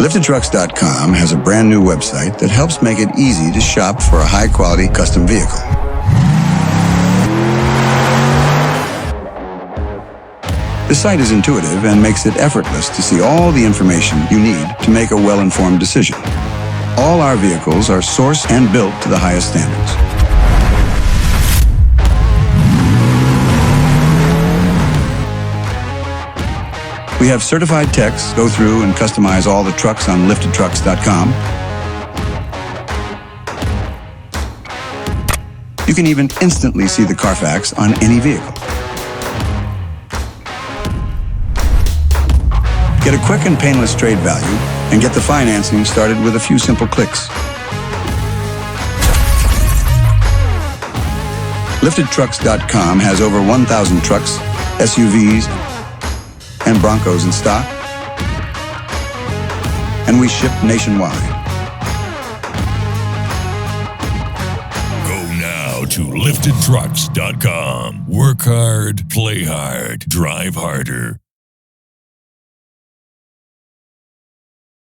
LiftedTrucks.com has a brand new website that helps make it easy to shop for a high-quality custom vehicle. The site is intuitive and makes it effortless to see all the information you need to make a well-informed decision. All our vehicles are sourced and built to the highest standards. We have certified techs go through and customize all the trucks on LiftedTrucks.com. You can even instantly see the Carfax on any vehicle. Get a quick and painless trade value and get the financing started with a few simple clicks. LiftedTrucks.com has over 1,000 trucks, SUVs, and Broncos in stock, and we ship nationwide. Go now to LiftedTrucks.com. Work hard, play hard, drive harder.